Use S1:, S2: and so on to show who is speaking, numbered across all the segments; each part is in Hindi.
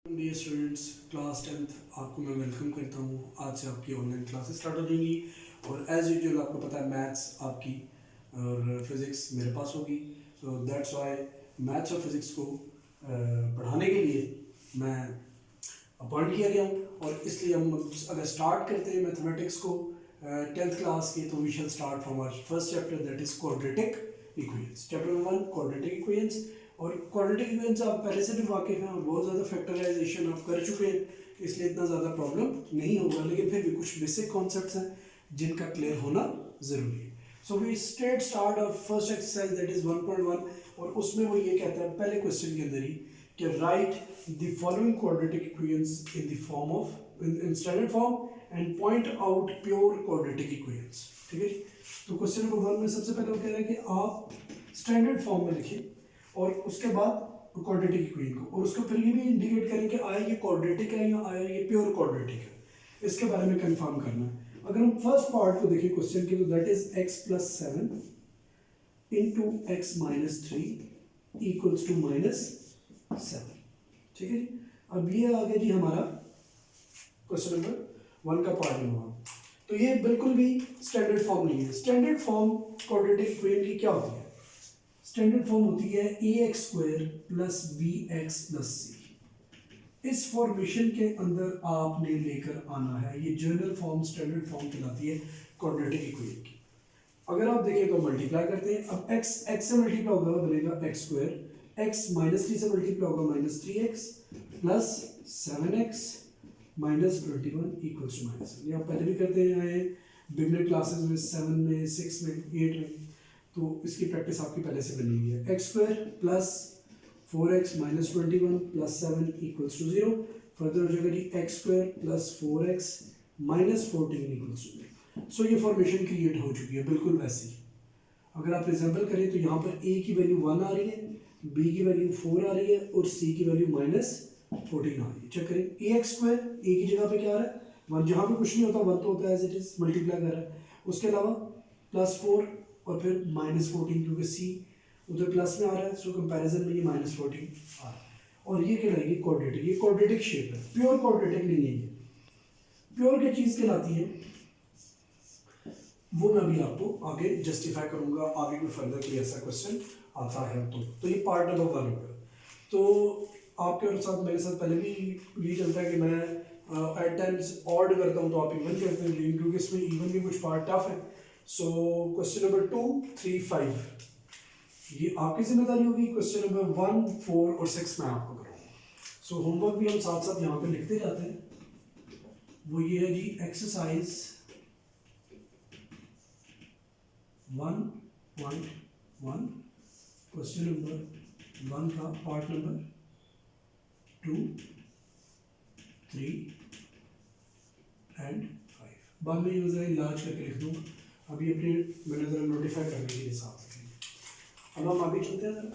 S1: डियर स्टूडेंट्स, क्लास 10th आपको मैं वेलकम करता हूँ। आज से आपकी ऑनलाइन क्लासेस स्टार्ट हो जाएंगी और एज यूजुअल आपको पता है मैथ्स आपकी और फिज़िक्स मेरे पास होगी। सो दैट्स वाई मैथ्स और फिज़िक्स को पढ़ाने के लिए मैं अपॉइंट किया गया हूँ और इसलिए हम अगर स्टार्ट करते हैं मैथमेटिक्स को 10th क्लास के, तो we shall start from our first chapter, that is quadratic equations. Chapter number 1 quadratic equations. और क्वाड्रेटिक इक्वेशंस आप पहले से भी वाकिफ़ हैं और बहुत ज़्यादा फैक्टराइजेशन आप कर चुके हैं, इसलिए इतना ज़्यादा प्रॉब्लम नहीं होगा, लेकिन फिर भी कुछ बेसिक कॉन्सेप्ट्स हैं जिनका क्लियर होना ज़रूरी है। सो वी स्टार्ट और फर्स्ट एक्सरसाइज दैट इज़ 1.1 और उसमें वो ये कहता है पहले क्वेश्चन के अंदर ही कि right the following quadratic equations in the form of in standard form and point out pure quadratic equations. ठीक है जी। तो क्वेश्चन नंबर 1 में सबसे पहले वो कह रहा है कि आप स्टैंडर्ड फॉर्म में लिखें और उसके बाद क्वाड्रेटिक इक्वेशन को, और उसको फिर ये भी इंडिकेट करें कि आया ये क्वाड्रेटिक है या आया ये प्योर क्वाड्रेटिक है, इसके बारे में कंफर्म करना है। अगर हम फर्स्ट पार्ट को देखें क्वेश्चन के, तो that is x plus 7 into x minus 3 equals to minus 7। ठीक है जी। अब ये आ गया जी हमारा क्वेश्चन नंबर 1 का पार्ट नंबर 1। तो ये बिल्कुल भी स्टैंडर्ड फॉर्म नहीं है। स्टैंडर्ड फॉर्म क्वाड्रेटिक इक्वेशन की क्या होती है? स्टैंडर्ड फॉर्म होती है ax square plus bx plus c। इस फॉर्मेशन के अंदर आपने लेकर आना है, ये जनरल फॉर्म स्टैंडर्ड फॉर्म कहलाती है क्वाड्रेटिक इक्वेशन की। अगर आप देखें तो मल्टीप्लाई करते हैं, अब x से मल्टीप्लाई होगा बनेगा x स्क्वायर, x माइनस 3 से मल्टीप्लाई होगा minus 3x plus 7x minus 21 equals to minus. ये आप पहले भी करते आए बिगनर क्लासेस में, 7 में, 6 में, 8 में, तो इसकी प्रैक्टिस आपकी पहले से बनी हुई है। X square plus 4x minus 21 plus 7 equals to 0। Further हो जाएगा जी X square plus 4x minus 14 equals to 0। So ये फॉर्मेशन क्रिएट हो चुकी है बिल्कुल वैसी। अगर आप रिजेंबल करें तो यहाँ पर a की वैल्यू 1 आ रही है, b की वैल्यू 4 आ रही है और c की वैल्यू माइनस 14 आ रही है। चेक करें, ए एक्स स्क्वायर a की जगह पे क्या आ रहा है 1, जहाँ पे कुछ नहीं होता 1 तो होता है एज इट इज, मल्टीप्लाई कर रहा है। उसके अलावा प्लस 4 और फिर माइनस 14, क्योंकि सी उधर प्लस में आ रहा है, सो कंपैरिजन में ये माइनस 14 आ रहा है। और ये कहलाएगी क्वाड्रेटिक, ये क्वाड्रेटिक शेप है, प्योर क्वाड्रेटिक नहीं है। ये प्योर क्या चीज़ कहलाती है वो मैं अभी आपको आगे जस्टिफाई करूंगा, आगे भी फर्दर कोई ऐसा क्वेश्चन आता है तो ये पार्ट नंबर 1 होगा। तो आपके साथ मेरे साथ पहले भी ये चलता है कि मैं एट टाइम्स ऑड करता हूँ तो आप इवन करते हैं, लेकिन क्योंकि इसमें इवन भी कुछ पार्ट टफ है। सो क्वेश्चन नंबर 2, 3, 5 ये आपकी जिम्मेदारी होगी। क्वेश्चन नंबर 1, 4 और 6 मैं आपको करूँगा। सो होमवर्क भी हम साथ साथ यहाँ पे लिखते जाते हैं। वो ये है जी एक्सरसाइज 1.1 क्वेश्चन नंबर 1 का पार्ट नंबर 2, 3 एंड 5। बाद में ये ज़रा लार्ज करके लिख दूँगा, अभी अपने मैंने ज़रा नोटिफाई करने के लिए साथ रखेंगे। अब हम आगे चलते हैं ज़रा,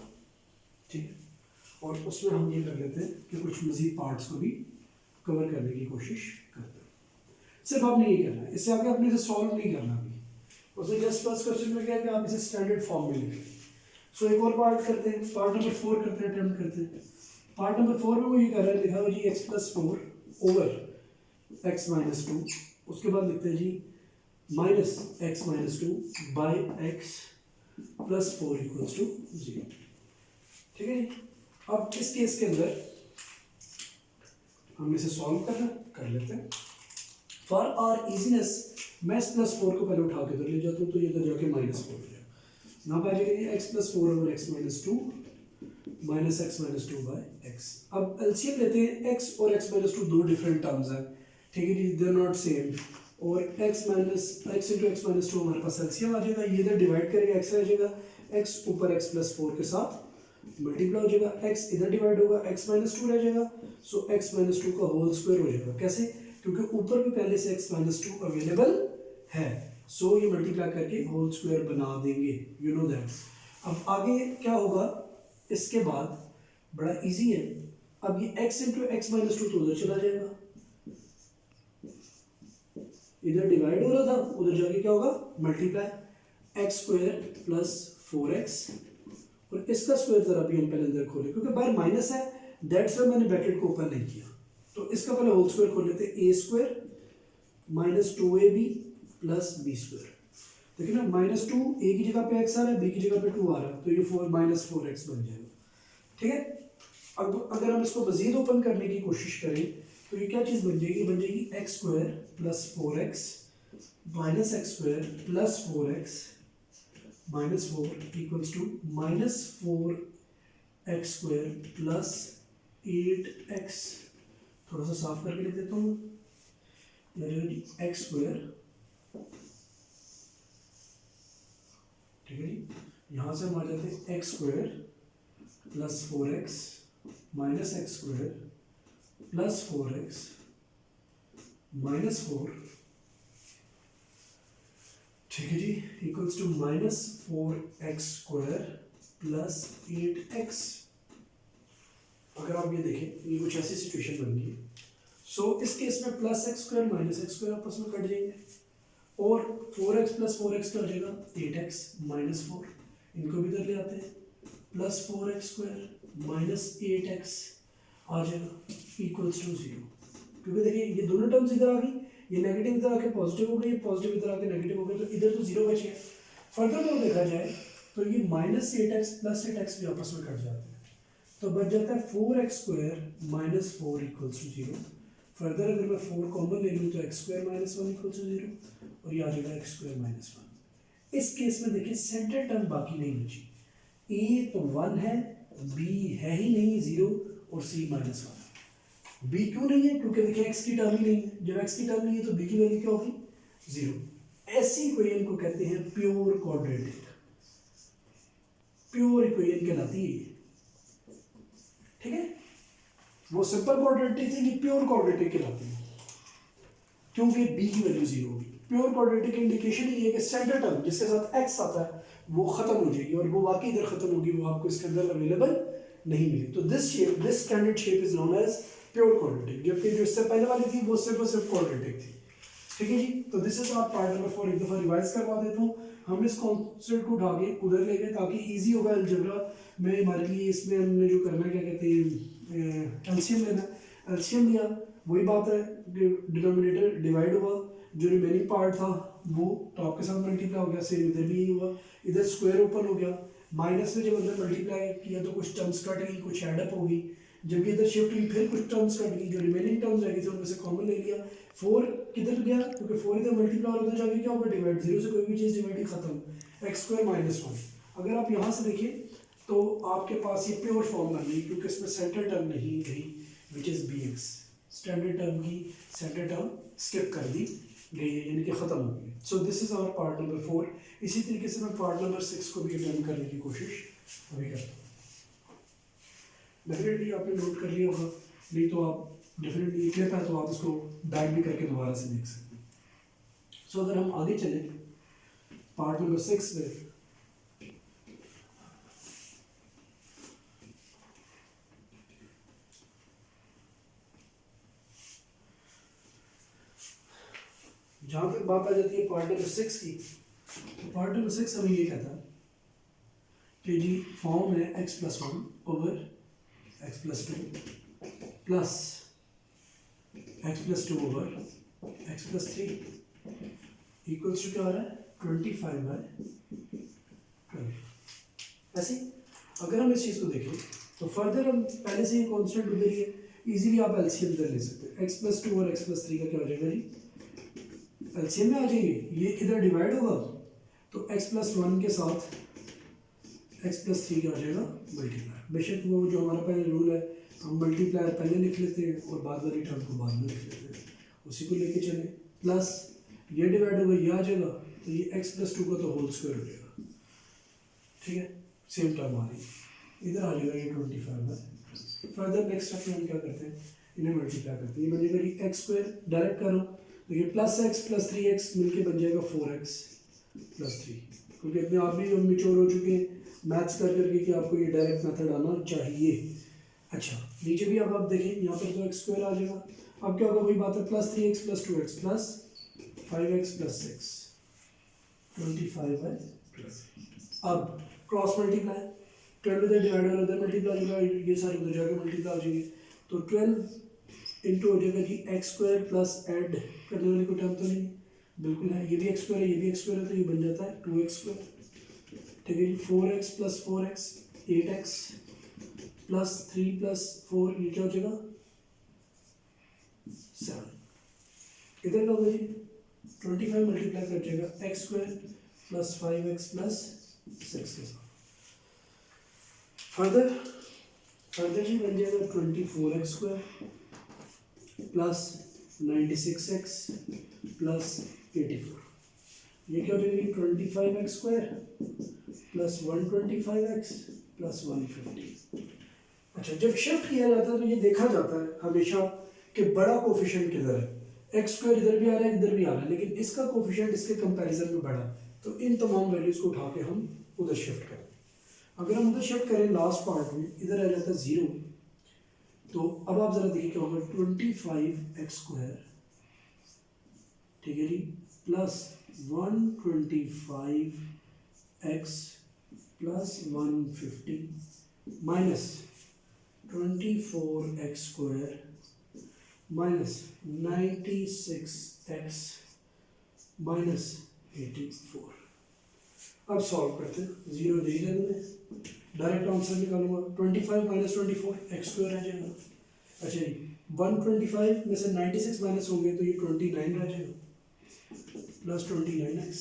S1: ठीक है, और उसमें हम ये कर लेते हैं कि कुछ मज़ीद पार्ट्स को भी कवर करने की कोशिश करते हैं। सिर्फ आपने ये करना है, इससे आगे आपने इसे सॉल्व नहीं करना अभी। उसमें जस्ट फर्स्ट क्वेश्चन में क्या है कि आप इसे स्टैंडर्ड फॉर्म में लिखें। सो एक और पार्ट करते हैं, पार्ट नंबर 4 करते हैं, अटेम्प्ट करते हैं। पार्ट नंबर 4 में वो ये कर रहा है, लिखा हुआ जी x plus 4 over x minus 2। उसके बाद लिखते हैं जी minus x minus 2 by x plus 4 equals to 0। ठीक है जी। अब इस केस के अंदर हम इसे सॉल्व कर लेते हैं। फॉर आर इजीनेस मैं इस प्लस 4 को पहले उठा के इधर ले जाता हूँ, तो ये इधर जाके माइनस 4 हो जाएगा। यहाँ पर आ जाएगा x plus 4 over x minus 2 minus x minus 2 by x. अब एलसीएम लेते हैं, एक्स और एक्स माइनस 2 दो डिफरेंट टर्म्स हैं, ठीक है जी, दे आर नॉट सेम। और x minus x into x minus 2 हमारे पास एलसीएम आ जाएगा, ये इधर डिवाइड करेगा x रह जाएगा, x ऊपर x प्लस 4 के साथ मल्टीप्लाई हो जाएगा, x इधर डिवाइड होगा, x माइनस 2 रह जाएगा, सो x माइनस 2 का होल स्क्वायर हो जाएगा। कैसे? क्योंकि ऊपर भी पहले से x माइनस 2 अवेलेबल है, सो ये मल्टीप्लाई करके होल स्क्वायर बना देंगे, यू नो दैट। अब आगे क्या होगा इसके बाद, बड़ा इजी है। अब ये x इंटू एक्स माइनस 2 तो उधर चला जाएगा, इधर डिवाइड हो रहा था, उधर जाके क्या होगा multiply, x square plus 4x और इसका स्क्वायर जरा भी हम पहले अंदर खोले, क्योंकि बाहर माइनस है, दैट्स वाई मैंने ब्रैकेट को ओपन नहीं किया। तो इसका पहले होल स्क्वायर खोल लेते हैं, a square minus 2ab plus b square. देखिए ना, -2 ए की जगह पे एक्स आ रहा है, बी की जगह पे 2 आ रहा है, तो ये 4-4x बन जाएगा। ठीक है, अब अगर हम इसको मजीद ओपन करने की कोशिश करें तो ये क्या चीज़ बन जाएगी, बन जाएगी x square plus 4x minus x square plus 4x minus 4 equals to -4x square plus 8x। थोड़ा सा साफ करके लिख देता हूँ, एक्स स्क्वायर, ठीक है जी, यहाँ से हम आ जाते हैं x square plus 4x minus x square plus 4x minus 4, ठीक है जी, equals to -4x square plus 8x। अगर आप ये देखें, ये कुछ ऐसी सिचुएशन बन गई है। सो इस केस में plus x square minus x square आपस में कट जाएंगे और 4x प्लस 4x क्या हो जाएगा, 8x माइनस 4, इनको भी इधर ले आते हैं, plus 4x square minus 8x आ जाएगा इक्वल्स टू 0। क्योंकि देखिए ये दोनों टर्म्स इधर आ गई, ये नेगेटिव इधर आके पॉजिटिव हो गई, ये पॉजिटिव इधर आके नेगेटिव हो गई, तो इधर तो 0 बच गया। फर्दर तो देखा जाए तो ये -8x प्लस 8x भी आपस में कट जाते हैं, तो बच जाता है 4x square minus 4 equals to 0। Further अगर मैं 4 कॉमन ले लूँ तो x square minus 1 equals to 0 और ये आ जाएगा x स्क्वायर माइनस 1। इस केस में देखिए सेंटर टर्म बाकी नहीं बची, a तो 1 है, b है ही नहीं 0 और c माइनस 1। b क्यों नहीं है, क्योंकि देखिए x की टर्म ही नहीं है, जब x की टर्म नहीं है तो b की वैल्यू क्या होगी, 0। ऐसी इक्वेशन को कहते हैं प्योर क्वाड्रेटिक, प्योर इक्वेशन कहलाती है, ठीक है। वो सिंपल क्वाड्रेटिक थी, ये प्योर क्वाड्रेटिक कहलाती है क्योंकि b की वैल्यू 0 होगी। प्योर क्वाड्रेटिक इंडिकेशन ये है कि सेंटर टर्म जिसके साथ x आता है वो खत्म हो जाएगी और वो वाकई इधर खत्म होगी, वो आपको इसके अंदर अवेलेबल नहीं मिली। तो this shape, this standard shape is known as pure quadratic, जबकि जो इससे पहले वाली थी वो सिर्फ और सिर्फ क्वाड्रेटिक थी। ठीक है जी, तो this is our part number 4। एक दफा रिवाइज करवा देता हूँ। हम इस कॉन्सेप्ट को उठा के उधर ले गए ताकि इजी होगा अलजेब्रा में हमारे लिए। इसमें हमने जो करना है, क्या कहते हैं, एलसीएम लेना। एलसीएम लिया, वही बात है, डिनोमिनेटर डिवाइड हुआ, जो रिमेनिंग पार्ट था वो टॉप के साथ मल्टीप्लाई हो गया, सेम इधर भी यही हुआ, इधर स्क्वायर ओपन हो गया, माइनस में जब अंदर मल्टीप्लाई किया तो कुछ टर्म्स कट गई, कुछ एडअप हो गई, जबकि इधर शिफ्ट हुई फिर कुछ टर्म्स कट गई, जो रिमेनिंग टर्म्स रह गई थी उनमें से कॉमन ले लिया। 4 किधर गया, क्योंकि 4 इधर मल्टीप्लाई और उधर जाके क्या होगा, डिवाइड, 0 से कोई भी चीज़ डिवाइड ही खत्म, एक्स स्क्वायर माइनस 1। अगर आप यहाँ से देखिए तो आपके पास ये प्योर फॉर्म बन गई, क्योंकि इसमें सेंटर टर्म नहीं गई which is B x. Standard term की सेंटर टर्म स्किप कर दी गई है, यानी कि ख़त्म हो गई। So this is our part number 4। इसी तरीके से मैं पार्ट नंबर 6 को भी अटेम्प्ट करने की कोशिश अभी करता हूँ। डेफिनेटली आपने नोट कर लिया होगा, नहीं तो आप डेफिनेटली क्लिप है तो आप उसको बैक भी करके दोबारा से देख सकते हैं। सो अगर हम आगे चलें पार्ट नंबर 6 में, जहाँ तक बात आ जाती है पार्ट नंबर 6 की, तो पार्ट नंबर 6 हमें ये कहता है कि जी फॉर्म है x plus 1 over x plus 2 plus x plus 2 over x plus 3 equals to क्या आ रहा है, 25/12। ऐसे अगर हम इस चीज़ को देखें तो फर्दर हम पहले से ही कॉन्स्टेंट उधर ही है, इजीली आप एलसीएम इधर ले सकते हैं। x प्लस 2 और x प्लस 3 का क्या हो जाएगा जी, एलसीएम में आ जाएंगे, ये इधर डिवाइड होगा तो x प्लस 1 के साथ x प्लस 3 क्या हो जाएगा, मल्टीप्लाई। बेशक वो जो हमारा पहले रूल है, हम मल्टीप्लायर पहले लिख लेते हैं और बाद वाली टर्म को बाद में लिख लेते हैं, उसी को लेके चले। प्लस ये डिवाइड होगा, ये आ जाएगा, तो ये x प्लस 2 का तो होल स्क्वायर हो जाएगा, ठीक है, सेम टर्म आ रही है, इधर आ जाएगा ये 25 है। फर्दर नेक्स्ट स्टेप में हम क्या करते हैं, इन्हें मल्टीप्लाई करते हैं, ये बन जाएगा कि एक्स स्क्वायर डायरेक्ट करो, देखिए प्लस एक्स प्लस 3x मिलके बन जाएगा 4x प्लस 3, क्योंकि अपने आप भी हम मेच्योर हो चुके हैं मैथ्स कर करके कि आपको ये डायरेक्ट मेथड आना चाहिए। अच्छा, नीचे भी अब आप देखें, यहाँ पर तो एक्स स्क्वायर आ जाएगा, अब क्या होगा, वही बात है, plus 3x plus 2x plus 5x plus 6, 25 है प्लस। अब क्रॉस मल्टीप्लाई, 12 इधर डिवाइड और उधर मल्टीप्लाई हो जाएगा, ये सारे उधर जाकर मल्टीप्लाई हो जाएंगे। तो 12 इंटू हो जाएगा जी एक्स स्क्वायर प्लस ऐड करने वाली कोई टर्म तो नहीं, बिल्कुल है, ये भी एक्स स्क्वायर है, ये भी एक्स स्क्वायर है, तो ये बन जाता है 2x स्क्वायर। ठीक है जी, 4x plus 4x 8x plus 3 plus 4 ये क्या हो जाएगा 7। इधर का होगा जी 25 मल्टीप्लाई कर जाएगा x square plus 5x plus 6 के साथ। फर्दर जी बन जाएगा 24x square plus 96x plus 84। ये क्या हो जाएगी 25x square plus 125x plus 150। अच्छा, जब शिफ्ट किया जाता है तो ये देखा जाता है हमेशा कि बड़ा कोफिशिएंट किधर है, एक्स स्क्वायर इधर भी आ रहा है इधर भी आ रहा है, लेकिन इसका कोफिशिएंट इसके कंपैरिजन में बड़ा, तो इन तमाम वैल्यूज को उठा के हम उधर शिफ्ट करें। अगर हम उधर शिफ्ट करें लास्ट पार्ट में, इधर आ जाता है 0, तो अब आप जरा देखिए क्या होगा 25x स्क्वायर, ठीक है जी, plus 125x plus 150 minus 24x square minus 96x minus 84। अब सॉल्व करते हैं, 0 दे देने में डायरेक्ट आंसर निकालूंगा, 25 माइनस 24 एक्स स्क्वायर रह जाएगा। अच्छा जी, 125 में से 96 माइनस होंगे तो ये 29 रह जाएगा प्लस 29x,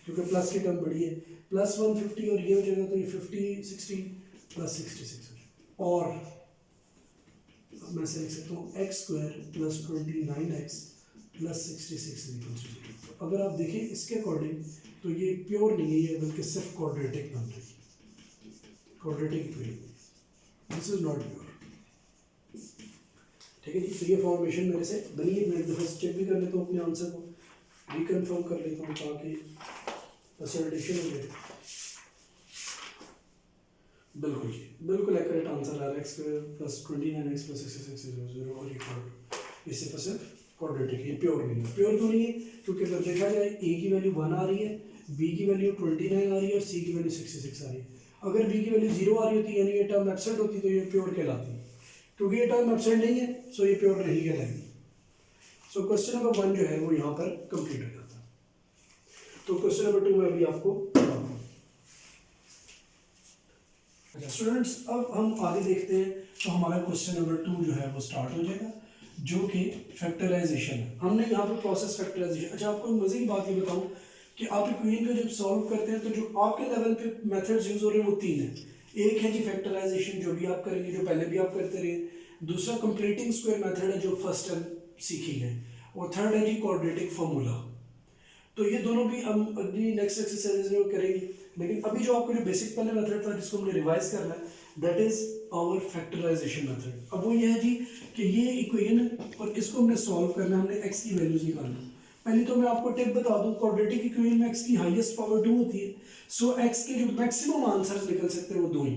S1: क्योंकि प्लस की टर्म बड़ी है, प्लस 150 और ये हो जाएगा तो ये 50 60 प्लस 66 हो जाएगा। और मैं से लिख सकता हूँ x square plus 29x plus 66 equals to 0। अगर आप देखें इसके अकॉर्डिंग तो ये प्योर नहीं है, बल्कि सिर्फ क्वाड्रेटिक बन रही है, quadratic equation, this is not pure. ठीक है जी, तो ये फॉर्मेशन मेरे से बनी है, मैं एक दफ़ा चेक भी कर लेता हूँ अपने आंसर को, रिकन्फर्म कर लेता हूँ ताकि फैसिलिटेशन हो जाए। बिल्कुल जी, बिल्कुल एक्यूरेट आंसर आ रहा है, x plus 29x plus 66 is 0 और इक्वल, ये सिर्फ क्वाड्रेटिक, ये प्योर नहीं है। प्योर क्यों नहीं है? क्योंकि अगर देखा जाए a की वैल्यू 1 आ रही है, b की वैल्यू 29 आ रही है और c की वैल्यू 66 आ रही है। अगर b की वैल्यू 0 आ रही होती यानी ये टर्म एब्सेंट होती तो ये प्योर कहलाती, क्योंकि ये टर्म एब्सेंट नहीं है सो ये प्योर नहीं कहलाएगी। सो क्वेश्चन नंबर 1 जो है वो यहाँ पर कंप्लीट हो जाता है। तो क्वेश्चन नंबर 2 में अभी आपको बताऊंगा। अच्छा स्टूडेंट्स, अब हम आगे देखते हैं, तो हमारा क्वेश्चन नंबर 2 जो है वो स्टार्ट हो जाएगा, जो कि फैक्टराइजेशन है। हमने यहाँ पर प्रोसेस फैक्टराइजेशन। अच्छा, आपको मज़े की बात ये बताऊँ कि आप इक्वेशन को जब सॉल्व करते हैं तो जो आपके लेवल पे मेथड्स यूज़ हो रहे हैं वो 3 हैं। एक है जी फैक्टराइजेशन, जो भी आप करेंगे, जो पहले भी आप करते रहे। दूसरा कंप्लीटिंग स्क्वायर मेथड है, जो फर्स्ट टाइम सीखी है। और थर्ड है जी क्वाड्रेटिक फार्मूला। तो ये दोनों भी हम अगली नेक्स्ट एक्सरसाइज में करेंगे, लेकिन अभी जो आपको जो बेसिक पहले मेथड था जिसको हमने रिवाइज करना है, that is our factorisation method. अब वो ये है जी कि ये इक्वेशन है और इसको हमने सॉल्व करना है, हमने x की वैल्यूज निकालना। पहले तो मैं आपको टिप बता दूं, क्वाड्रेटिक इक्वेशन में x की हाईएस्ट पावर 2 होती है, सो x के जो मैक्सिमम आंसर्स निकल सकते हैं वो 2 ही,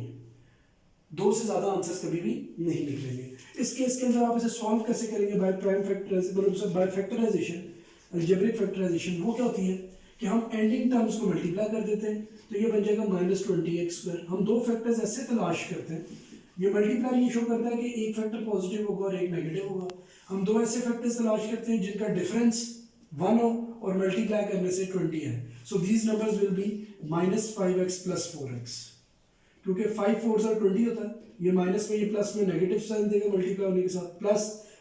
S1: 2 से ज्यादा आंसर्स कभी भी नहीं निकलेंगे। इस केस के अंदर आप इसे सॉल्व कैसे करेंगे? बाय प्राइम फैक्टराइजेशन, मतलब बाय फैक्टराइजेशन, अलजेब्रिक फैक्टराइजेशन। वो क्या होती है कि हम एंडिंग टर्म्स को मल्टीप्लाई कर देते हैं, तो ये बन जाएगा -20x स्क्वायर। हम दो फैक्टर्स ऐसे तलाश करते हैं, ये मल्टीप्लाई ये शो करता है कि एक फैक्टर पॉजिटिव होगा और एक नेगेटिव होगा। हम दो ऐसे फैक्टर्स तलाश करते हैं जिनका डिफरेंस 1 हो और मल्टीप्लाई करने से 20 है। So these numbers will be -5x plus 4x, क्योंकि 5 4 20 होता है, ये माइनस में ये प्लस में नेगेटिव साइन देगा मल्टीप्लाई होने के साथ, प्लस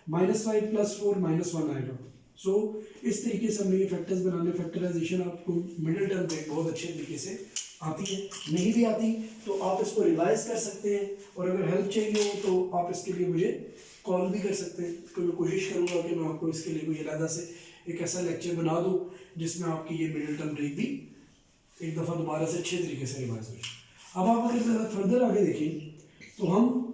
S1: -5 प्लस 4 -1 आएगा। सो इस तरीके से हमने ये फैक्टर्स बनाने। फैक्टराइजेशन आपको मिडिल टर्म पे बहुत अच्छे तरीके से आती है, नहीं भी आती तो आप इसको रिवाइज कर सकते हैं, और अगर हेल्प चाहिए हो तो आप इसके लिए मुझे कॉल भी कर सकते हैं। तो मैं कोशिश करूंगा कि मैं आपको इसके लिए कोई अलग से एक ऐसा लेक्चर बना दूं जिसमें आपकी ये मिडिल टर्म ब्रेक भी एक दफ़ा दोबारा से अच्छे तरीके से रिवाइज हो जाए। अब आप अगर फर्दर आगे देखें तो हम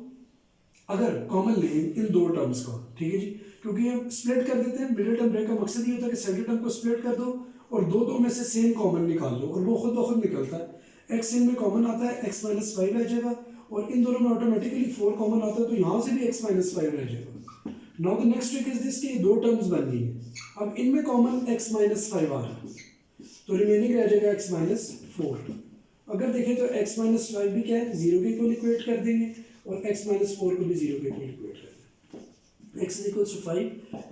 S1: अगर कॉमन लें इन दो टर्म्स का, ठीक है जी, क्योंकि हम स्प्लिट कर देते हैं। मिडिल टर्म ब्रेक का मकसद ये होता है कि सेकेंड टर्म को स्प्लिट कर दो और दो में से सेम कॉमन निकाल लो, और वो खुद ब खुद निकलता है। x इनमें कॉमन आता है, x - 5 रह जाएगा, और इन दोनों में ऑटोमेटिकली 4 कॉमन आता है, तो यहाँ से भी x - 5 रह जाएगा। Now the next trick is this कि दो टर्म्स बन गई है, अब इनमें कॉमन x - 5 आ रहा है, तो रिमेनिंग रह जाएगा x - 4। अगर देखें तो x माइनस फाइव भी क्या है, जीरो के इक्वल इक्वेट कर देंगे, और x माइनस फोर को भी जीरो के इक्वल इक्वेट कर देंगे। x is equals to 5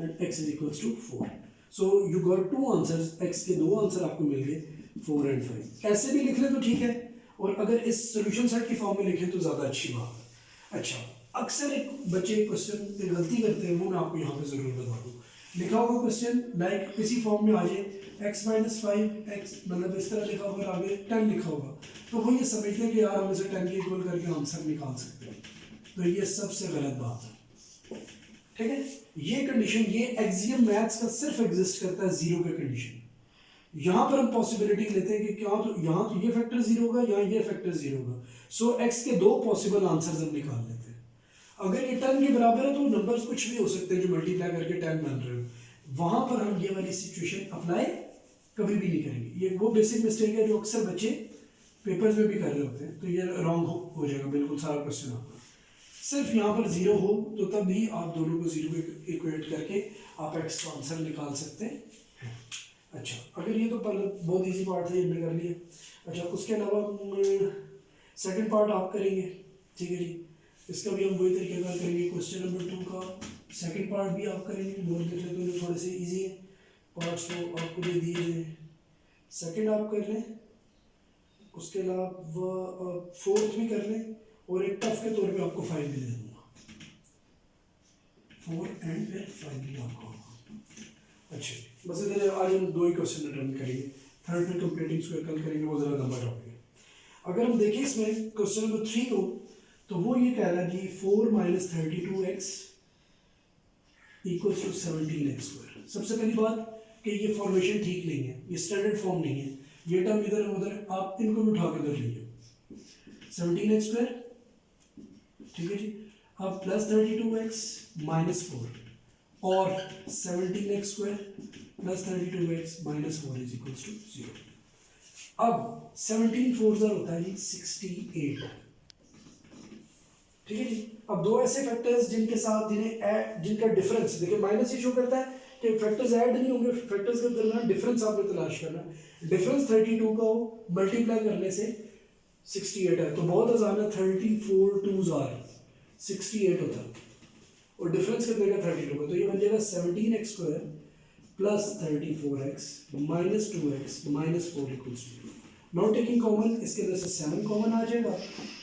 S1: and x is equals to 4। So you got two answers, x के दो आंसर आपको मिल गए 4 एंड 5। ऐसे भी लिख लें तो ठीक है, और अगर इस सोल्यूशन सेट की फॉर्म में लिखें तो ज़्यादा अच्छी बात है। अच्छा, अक्सर एक बच्चे क्वेश्चन गलती करते हैं, वो मैं आपको यहाँ पे ज़रूर बता दूँ। लिखा होगा क्वेश्चन लाइक इसी फॉर्म में आ जाए, x माइनस फाइव एक्स, मतलब इस तरह लिखा होगा, आगे 10 लिखा होगा, तो वो ये समझते हैं कि यार हम इसे 10 के इक्वल करके आंसर निकाल सकते हैं। तो ये सबसे गलत बात है, ठीक है। ये कंडीशन, ये एक्सियम मैथ्स का सिर्फ एग्जिस्ट करता है जीरो के कंडीशन। यहाँ पर हम पॉसिबिलिटी लेते हैं कि क्या, तो यहाँ तो ये फैक्टर जीरो होगा, यहाँ ये फैक्टर जीरो होगा। सो एक्स के दो पॉसिबल आंसर्स हम निकाल लेते हैं। अगर ये 10 के बराबर है तो नंबर्स कुछ भी हो सकते हैं जो मल्टीप्लाई करके 10 बन रहे हो, वहां पर हम ये वाली सिचुएशन अप्लाई कभी भी नहीं करेंगे। ये वो बेसिक मिस्टेक है जो अक्सर बच्चे पेपर्स में भी कर रहे होते हैं, तो ये रॉन्ग हो जाएगा बिल्कुल सारा क्वेश्चन आपका। सिर्फ यहाँ पर जीरो हो तो तब ही आप दोनों को जीरो को इक्वेट करके आप एक्स का आंसर निकाल सकते हैं। अच्छा, अगर ये तो पहले बहुत इजी पार्ट था, ये हमने कर लिया। अच्छा, उसके अलावा सेकंड पार्ट आप करेंगे, ठीक है जी। इसका भी हम वही तरीके का करेंगे। क्वेश्चन नंबर 2 का सेकंड पार्ट भी आप करेंगे। नोट देख लेते हैं, थोड़े से इजी है पार्ट्स, तो आपको दे दिए हैं, सेकंड आप कर लें, उसके अलावा फोर्थ भी कर लें, और एक टफ के तौर पे आपको 5 भी दे दूँगा, 4 एंड फिर 5 भी आपको। अच्छा, बस इधर आज हम 2 ही क्वेश्चन अटेम्प्ट करेंगे, थर्ड में कंप्लीटिंग स्क्वायर कल करेंगे, वो ज़रा लंबा टॉपिक है। अगर हम देखें इसमें क्वेश्चन नंबर 3 को, तो वो ये कह रहा है कि 4 minus 32x equals to 17x square. सबसे पहली बात कि ये फॉर्मेशन ठीक नहीं है, ये स्टैंडर्ड फॉर्म नहीं है, ये टर्म इधर उधर, आप इनको भी उठा के उधर लीजिए। 17x स्क्वायर, ठीक है जी। अब प्लस 32x माइनस 4 और 17x square plus 32x minus 4 is equals to 0। अब 17 4 होता है जी 68, ठीक है जी। अब दो ऐसे फैक्टर्स जिनके साथ जिनका डिफरेंस देखिए माइनस ही शो करता है कि फैक्टर्स ऐड नहीं होंगे, फैक्टर्स के दरमियान डिफरेंस आपने तलाश करना है। डिफरेंस 32 का मल्टीप्लाई करने से 68 है, तो बहुत आसान है, 34 2s आर 68 होता है, और डिफरेंस कितने का 32 का, तो ये बन जाएगा 17x square plus 34x minus 2x minus 4 equals to, not taking common, इसके अंदर से 7 कॉमन आ जाएगा,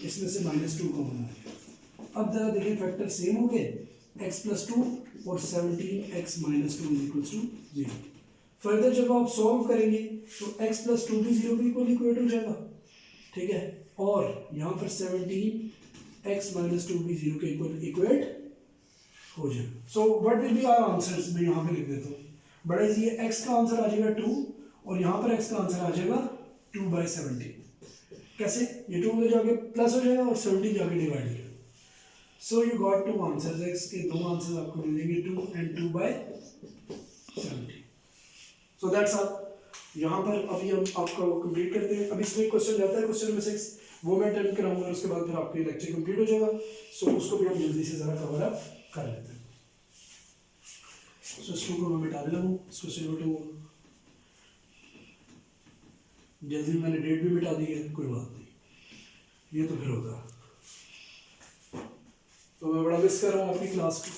S1: इसमें से -2 कॉमन आ जाएगा। अब जरा देखिए फैक्टर सेम हो गए, x प्लस 2 और 17x minus 2 equals to 0। Further जब आप सॉल्व करेंगे तो x प्लस 2 भी 0 के इक्वल इक्वेट हो जाएगा, ठीक है, और यहाँ पर 17x माइनस 2 भी 0 के इक्वल इक्वेट हो जाएगा। So what will be our answers, मैं यहाँ पे लिख देता हूँ, बड़ा इजी है। x का आंसर आ जाएगा 2 और यहाँ पर x का आंसर आ जाएगा 2/17। कैसे, ये 2 उधर जाके प्लस हो जाएगा और 17 जाके डिवाइड हो जाएगा। सो यू गॉट 2 आंसर्स, x के 2 आंसर्स आपको मिलेंगे 2 and 2/17। So that's all. यहाँ पर अभी हम आपका वो कंप्लीट करते हैं। अभी इसमें क्वेश्चन जाता है क्वेश्चन नंबर 6, वो मैं अटेम्प्ट कराऊंगा, उसके बाद फिर आपका लेक्चर कंप्लीट हो जाएगा। सो उसको भी हम जल्दी से ज़रा कवर अप कर लेते हैं। सो इसको मैं मिटा देता हूँ, क्वेश्चन नंबर 2 जल्दी मैंने डेट भी मिटा दी है, कोई बात नहीं, ये तो फिर होगा। तो मैं बड़ा मिस कर रहा हूँ अपनी क्लास को,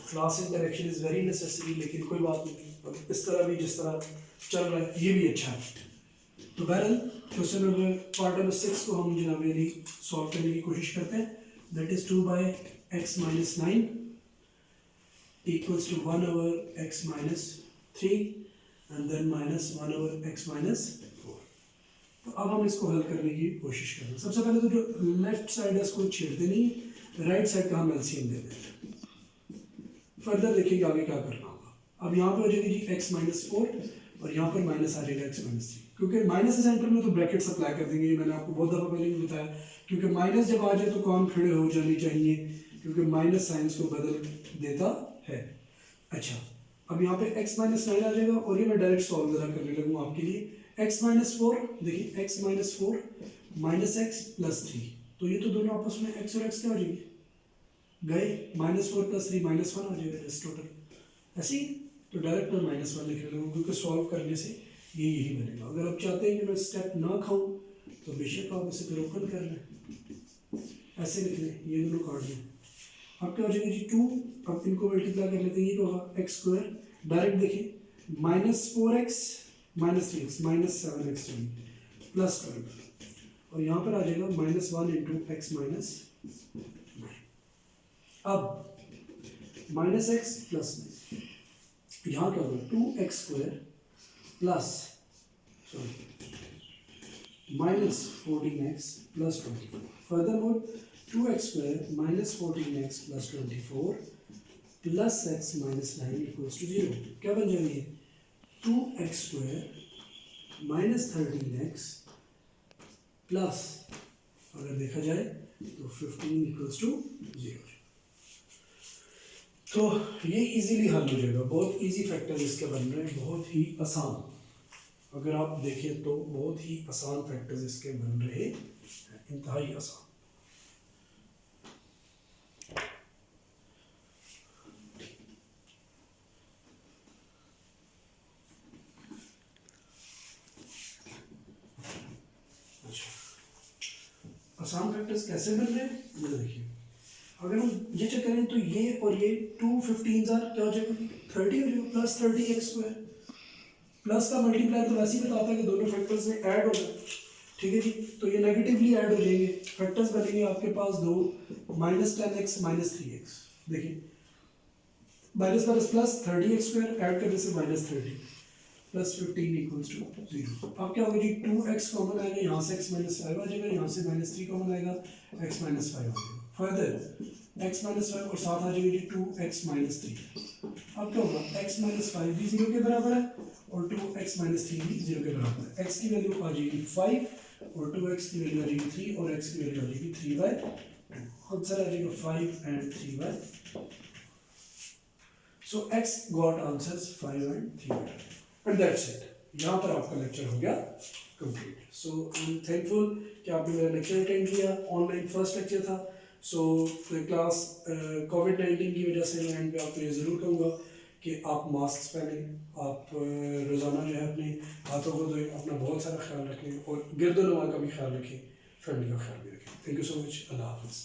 S1: class interaction is very necessary, लेकिन कोई बात नहीं, अब इस तरह भी जिस तरह चल रहा है ये भी अच्छा है। तो बहरहाल क्वेश्चन नंबर पार्ट नंबर 6 को हम जनाब यानी सॉल्व करने की कोशिश करते हैं। That is 2/x minus 9 equals to 1/x minus 3 and then minus 1/x minus 4। तो अब हम इसको हल करने की कोशिश करें। सबसे पहले तो जो लेफ्ट साइड है इसको छेड़ते नहीं, राइट साइड का हम एलसीएम दे देते हैं। फर्दर देखिएगा आगे क्या करना होगा। अब यहाँ पे हो जाएगी जी x माइनस 4 और यहाँ पर माइनस आ जाएगा x माइनस 3, क्योंकि माइनस है सेंटर में तो ब्रैकेट अप्लाई कर देंगे, ये मैंने आपको बहुत दफ़ा पहले भी बताया, क्योंकि माइनस जब आ जाए तो कॉम खड़े हो जानी चाहिए, क्योंकि माइनस साइंस को बदल देता है। अच्छा, अब यहाँ पे x माइनस 9 आ जाएगा और ये मैं डायरेक्ट सॉल्व ज़रा करने लगूँ आपके लिए। x माइनस 4, देखिए x minus 4 minus x plus 3, तो ये तो दोनों आपस में x और x क्या हो जाएंगे, गए, -4 + 3 -1 आ जाएगा इस टोटल। ऐसे ही तो डायरेक्ट मैं -1 लिख रहा हूँ, क्योंकि सॉल्व करने से ये यही बनेगा। अगर आप चाहते हैं कि मैं स्टेप ना खाऊं तो बेशक आप इसे फिर ओपन कर लें, ऐसे लिख लें, ये दोनों काट लें। अब क्या हो जाएगा जी 2, अब इनको मल्टीप्लाई कर लेते हैं, ये क्या होगा एक्स स्क्वायर, डायरेक्ट देखिए -4x -3x -7x प्लस 12 और यहाँ पर आ जाएगा -1 इंटू एक्स माइनस 9। अब -x प्लस 9, यहाँ क्या होगा 2x square plus -14x plus 24। Furthermore 2x square -14x plus 24 plus x minus 9 equals to 0। क्या बन जाएगा ये 2x स्क्वायर -13x प्लस, अगर देखा जाए तो 15 इक्वल्स टू 0। तो ये इजीली हल हो जाएगा, बहुत इजी फैक्टर इसके बन रहे हैं, बहुत ही आसान। अगर आप देखें तो बहुत ही आसान फैक्टर्स इसके बन रहे हैं, इंतहाई आसान। आसान फैक्टर्स कैसे बन रहे हैं ये देखिए, अगर हम ये चेक करें तो ये और ये 2 15 क्या हो जाएगा 30 हो जाएगा, प्लस 30x स्क्वायर। प्लस का मल्टीप्लाई तो वैसे ही बताता है कि दोनों फैक्टर्स में ऐड हो जाए, ठीक है जी। तो ये नेगेटिवली ऐड हो जाएंगे, फैक्टर्स बनेंगे आपके पास दो, -10x -3x। देखिए minus plus 30x square add करने से -30 प्लस 15 इक्वल्स टू 0। अब क्या होगा जी 2x कॉमन आएगा, यहाँ से x -5 आ जाएगा, यहाँ से -3 कॉमन आएगा, x -5 आ जाएगा। फर्दर x -5 और साथ आ जाएगा जी 2x -3। अब क्या होगा x -5 भी 0 के बराबर है और 2x -3 भी 0 के बराबर है। x की वैल्यू आ जाएगी 5 और 2x की वैल्यू आ जाएगी 3 और x की वैल्यू आ जाएगी 3/2। आंसर आ जाएगा 5 and 3/2। So x got answers 5 and 3/2 and that's it। यहाँ पर आपका लेक्चर हो गया complete. So I am thankful कि आपने मेरा लेक्चर अटेंड किया, ऑनलाइन फर्स्ट लेक्चर था। सो क्लास कोविड-19 की वजह से मैं एंड पे आपको ये ज़रूर कहूँगा कि आप मास्क पहनें, आप रोज़ाना जो है अपने हाथों को धोएं, अपना बहुत सारा ख्याल रखें और गिरदोनवा का भी ख्याल रखें, फैमिली का ख्याल भी रखें। थैंक यू सो मच, अल्लाह हाफ़िज़।